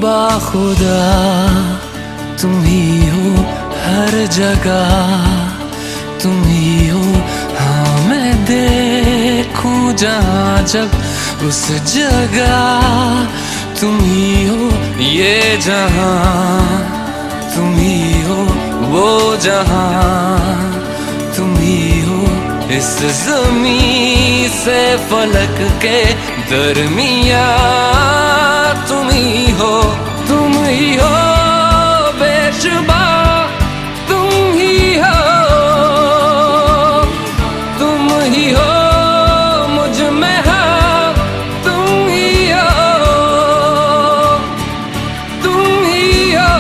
बाखुदा तुम ही हो हर जगह, तुम ही हो हाँ मैं देखूं जहाँ जब उस जगह तुम ही हो ये जहाँ, तुम ही हो वो जहाँ, तुम ही हो इस ज़मीं से फलक के दरमिया, तुम ही हो, तुम ही हो बेशुबा, तुम ही हो, तुम ही हो मुझ में हाँ, तुम ही हो, तुम ही हो।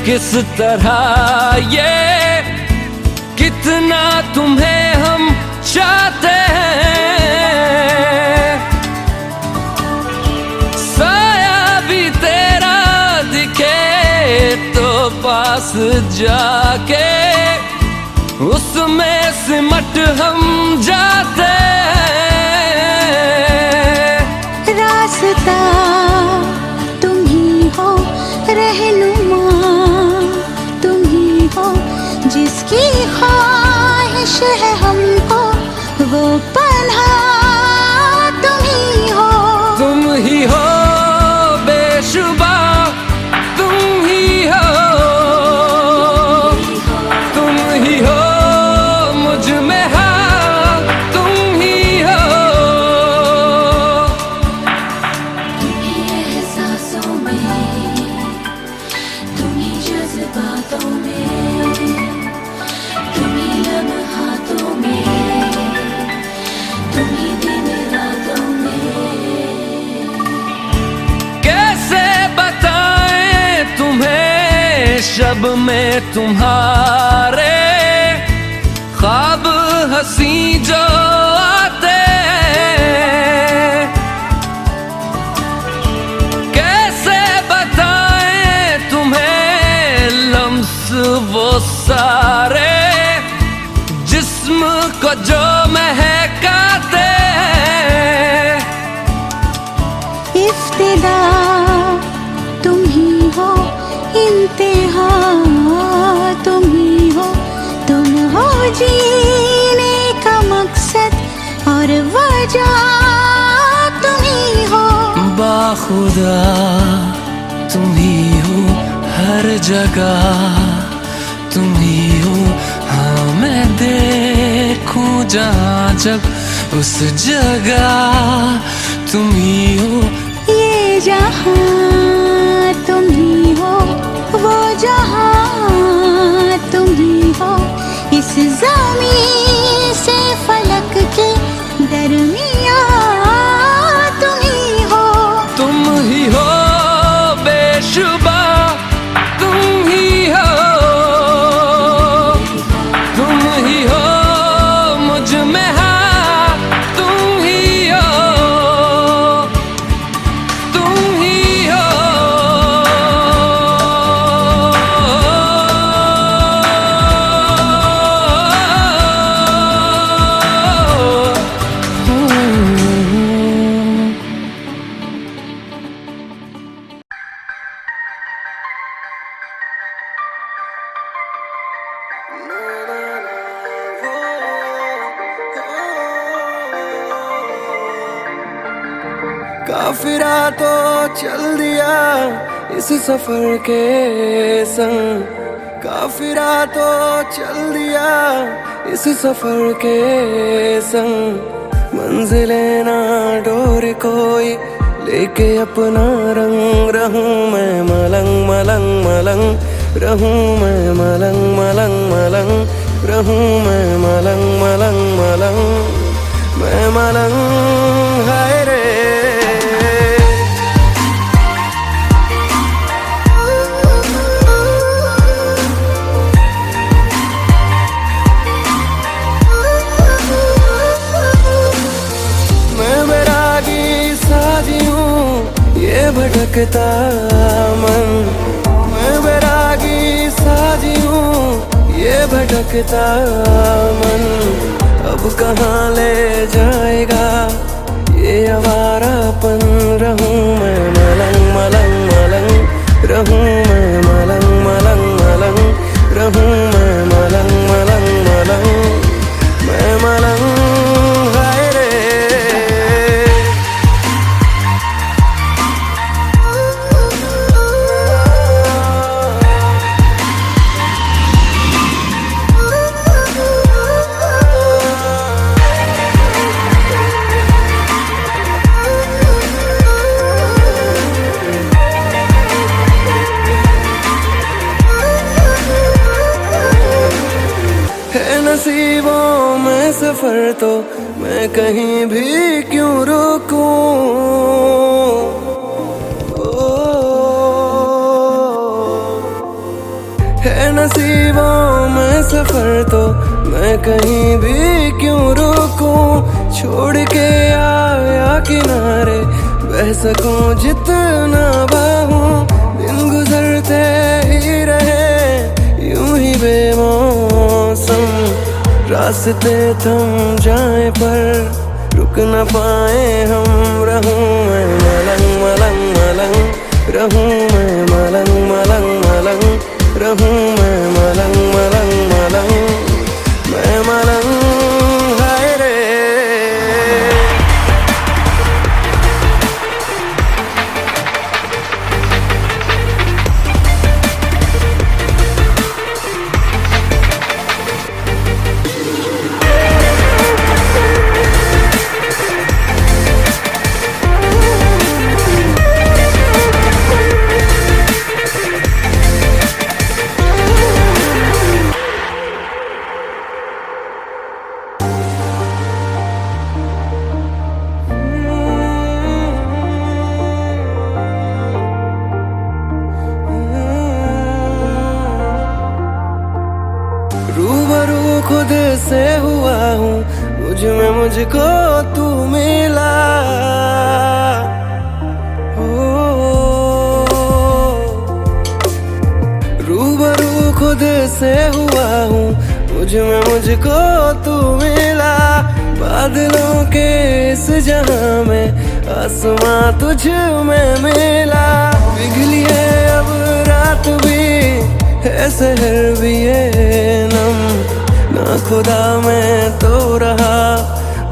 किस तरह ये कितना तुम्हें हम चाहते हैं, साया भी तेरा दिखे तो पास जाके उसमें सिमट हम जाते हैं। रास्ता तुम ही हो, रहनुमा जिसकी ख्वाहिश है हमको वो पन्हा तुम ही हो, तुम ही हो बेशुबा, तुम ही हो, तुम ही हो मुझ में हाँ, तुम ही हो, तुम ही एहसासों में, तुम ही जज्बातों में, शब में तुम्हारे ख्वाब हंसी जो आते, कैसे बताएं तुम्हें लम्स वो सारे जिस्म को जो महकाते, इफ्तिदा तुम ही हो, इंतहा तुम ही हो, तुम हो जीने का मकसद और वजह तुम ही हो। बाखुदा तुम ही हो हर जगह, तुम ही हो हाँ मैं देखूं जहाँ जब उस जगह, तुम ही हो ये जहाँ तुम ही हो, वो जहाँ तुम ही हो, इस ज़मीं से फलक के दरमिया तुम ही हो, तुम ही हो बेशुबा, तुम ही हो, तुम ही हो मुझ में हाँ, तुम ही हो। काफिरा तो चल दिया इस सफर के संग, काफिरा तो चल दिया इस सफर के संग। मंजिलें ना डोर कोई लेके अपना रंग, रहूं मैं मलंग मलंग मलंग, रहूं मैं मलंग मलंग मलंग, रहूं मैं मलंग मलंग मलंग, मैं मलंग हाय रे। मैं बैरागी साजी हूँ ये भटकता मन, मैं बैरागी साजी हूँ ये भटकता मन। अब कहाँ ले जाएगा ये आवारापन, रहूं मैं मलंग मलंग मलंग, रहूं मैं मलंग मलंग मलंग, रहूं मैं मलंग मलंग मलंग, मैं मलंग हाय रे। नसीबों में सफर तो मैं कहीं भी क्यों रुकूं, है नसीबों में सफर तो मैं कहीं भी क्यों रुकूं। छोड़ के आया किनारे बह सकूं जितना बाहूं, दिन गुजरते ही रहे यूं ही बेमौसम। रास्ते थम जाए पर रुक न पाए हम, रहूं मैं मलंग मलंग मलंग, रहूं मैं मलंग मलंग मलंग, रहूं मैं मलंग मलंग मलंग, मैं मलंग हाय रे। रूबरू खुद से हुआ हूँ, मुझ में मुझको तू मिला। रूबरू खुद से हुआ हूँ, मुझ में मुझको तू मिला। बादलों के इस जहां में आसमां तुझ में मिला। पिघली है अब रात भी है शहर भी ये नम, ना खुदा मैं तो रहा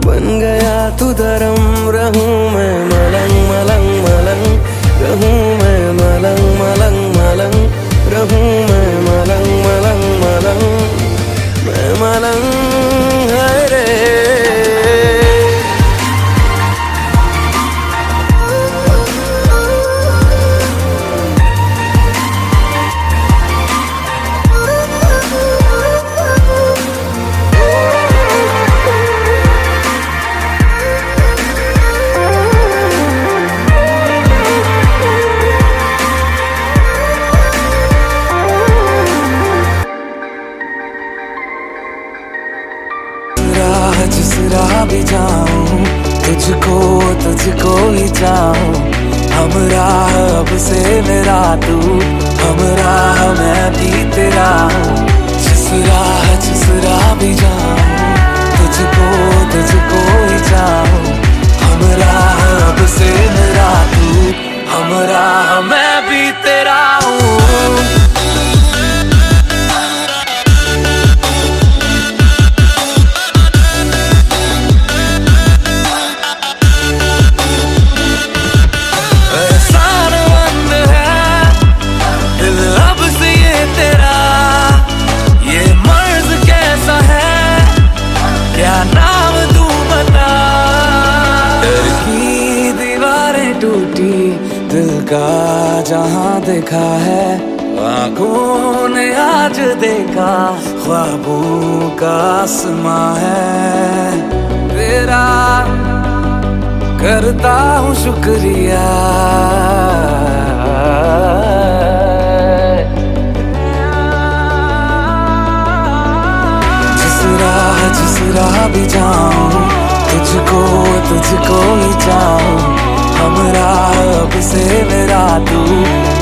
बन गया तू धर्म। रहूं मैं मलंग मलंग मलंग, रहूं मैं मलंग मलंग मलंग, रहूं मैं मलंग मलंग मलंग, मैं मलंग हाय रे। जिस राह भी जाऊं तुझको तुझको ही चाहूं, हम राह अब से मेरा तू, हम राह मैं भी तेरा हूँ। जिस राह भी जाऊं तुझको तुझको ही चाहूं, हम राह अब से मेरा तू, हम राह मैं भी तेरा हूँ। टूटी दिल का जहां देखा है, आंखों ने आज देखा ख्वाबों का आसमां है तेरा। करता हूँ शुक्रिया जिस राह भी जाऊं, तुझको ही चाहूं। हमरा अब से मेरा तू,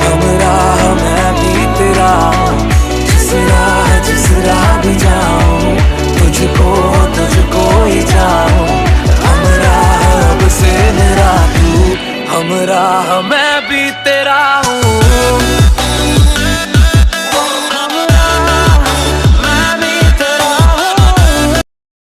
हमरा मैं भी तेरा हूँ। जिस राह भी जाऊं, तुझको ही चाहूं। हमरा अब से मेरा तू, हमरा मैं भी तेरा हूँ।